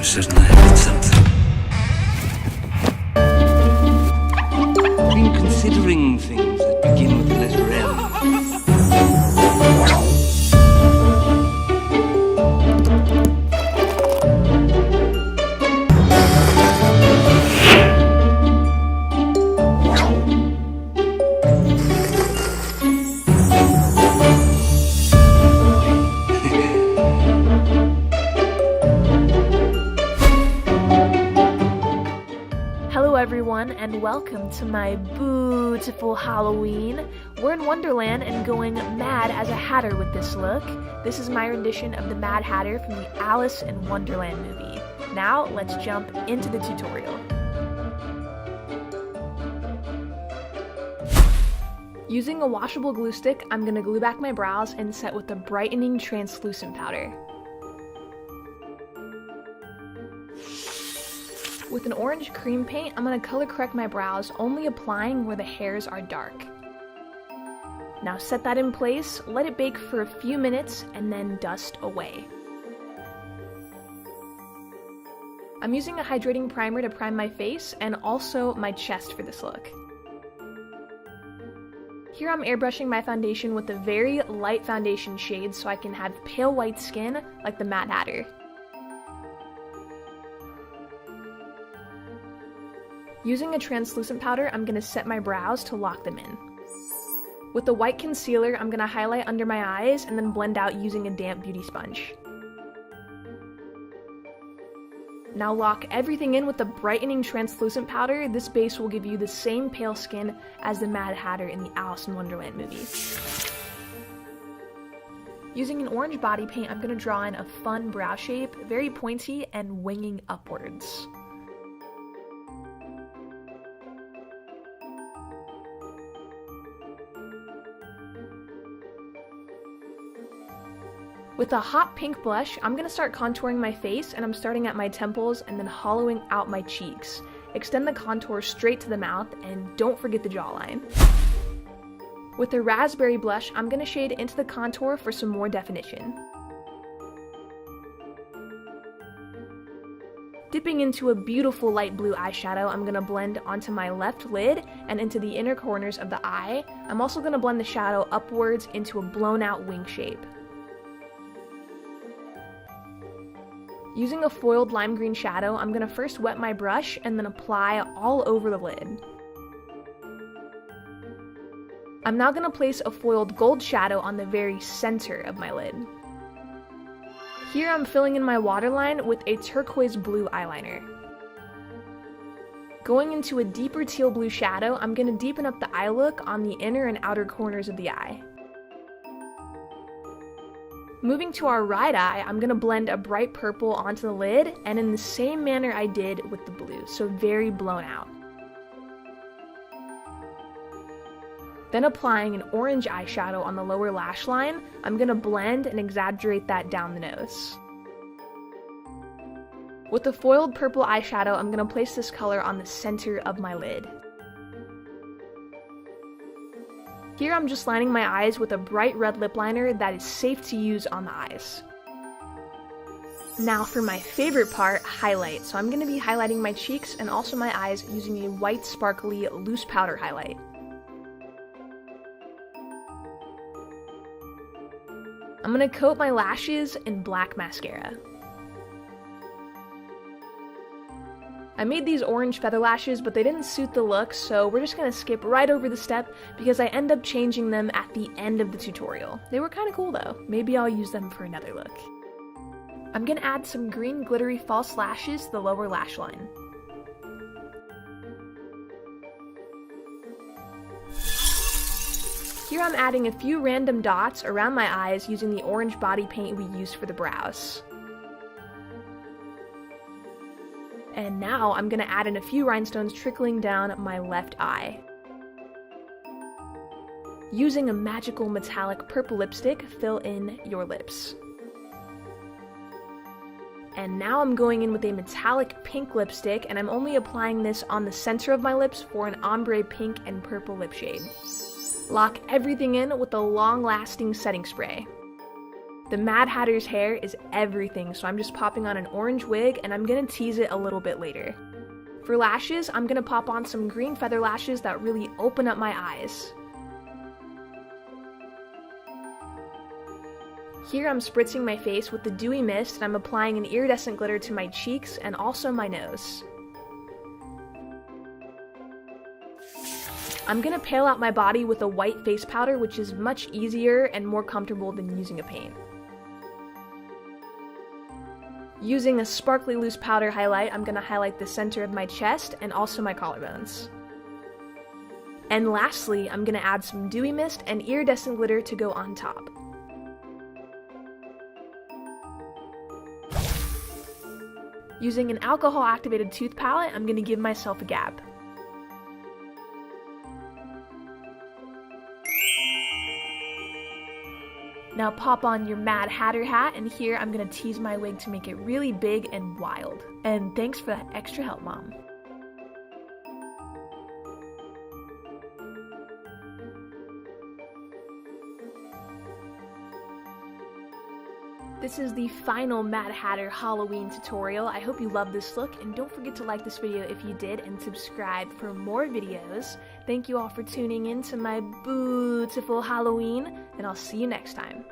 Certainly I did something. I've been considering things that begin with the letter M. Hello everyone and welcome to my beautiful Halloween. We're in Wonderland and going mad as a Hatter with this look. This is my rendition of the Mad Hatter from the Alice in Wonderland movie. Now let's jump into the tutorial. Using a washable glue stick, I'm going to glue back my brows and set with the brightening translucent powder. With an orange cream paint, I'm going to color correct my brows, only applying where the hairs are dark. Now set that in place, let it bake for a few minutes, and then dust away. I'm using a hydrating primer to prime my face and also my chest for this look. Here I'm airbrushing my foundation with a very light foundation shade so I can have pale white skin like the Mad Hatter. Using a translucent powder, I'm going to set my brows to lock them in. With the white concealer, I'm going to highlight under my eyes and then blend out using a damp beauty sponge. Now lock everything in with the brightening translucent powder. This base will give you the same pale skin as the Mad Hatter in the Alice in Wonderland movie. Using an orange body paint, I'm going to draw in a fun brow shape, very pointy and winging upwards. With a hot pink blush, I'm going to start contouring my face, and I'm starting at my temples and then hollowing out my cheeks. Extend the contour straight to the mouth, and don't forget the jawline. With a raspberry blush, I'm going to shade into the contour for some more definition. Dipping into a beautiful light blue eyeshadow, I'm going to blend onto my left lid and into the inner corners of the eye. I'm also going to blend the shadow upwards into a blown out wing shape. Using a foiled lime green shadow, I'm going to first wet my brush and then apply all over the lid. I'm now going to place a foiled gold shadow on the very center of my lid. Here I'm filling in my waterline with a turquoise blue eyeliner. Going into a deeper teal blue shadow, I'm going to deepen up the eye look on the inner and outer corners of the eye. Moving to our right eye, I'm going to blend a bright purple onto the lid, and in the same manner I did with the blue, so very blown out. Then applying an orange eyeshadow on the lower lash line, I'm going to blend and exaggerate that down the nose. With the foiled purple eyeshadow, I'm going to place this color on the center of my lid. Here I'm just lining my eyes with a bright red lip liner that is safe to use on the eyes. Now for my favorite part, highlight. So I'm going to be highlighting my cheeks and also my eyes using a white sparkly loose powder highlight. I'm going to coat my lashes in black mascara. I made these orange feather lashes, but they didn't suit the look, so we're just going to skip right over the step because I end up changing them at the end of the tutorial. They were kind of cool though. Maybe I'll use them for another look. I'm going to add some green glittery false lashes to the lower lash line. Here I'm adding a few random dots around my eyes using the orange body paint we used for the brows. And now I'm going to add in a few rhinestones trickling down my left eye. Using a magical metallic purple lipstick, fill in your lips. And now I'm going in with a metallic pink lipstick, and I'm only applying this on the center of my lips for an ombre pink and purple lip shade. Lock everything in with a long-lasting setting spray. The Mad Hatter's hair is everything, so I'm just popping on an orange wig and I'm gonna tease it a little bit later. For lashes, I'm gonna pop on some green feather lashes that really open up my eyes. Here I'm spritzing my face with the Dewy Mist and I'm applying an iridescent glitter to my cheeks and also my nose. I'm gonna pale out my body with a white face powder, which is much easier and more comfortable than using a paint. Using a sparkly loose powder highlight, I'm gonna highlight the center of my chest and also my collarbones. And lastly, I'm gonna add some Dewy Mist and iridescent glitter to go on top. Using an alcohol-activated tooth palette, I'm gonna give myself a gap. Now pop on your Mad Hatter hat, and here I'm gonna tease my wig to make it really big and wild. And thanks for that extra help, Mom. This is the final Mad Hatter Halloween tutorial. I hope you love this look, and don't forget to like this video if you did, and subscribe for more videos. Thank you all for tuning in to my beautiful Halloween, and I'll see you next time.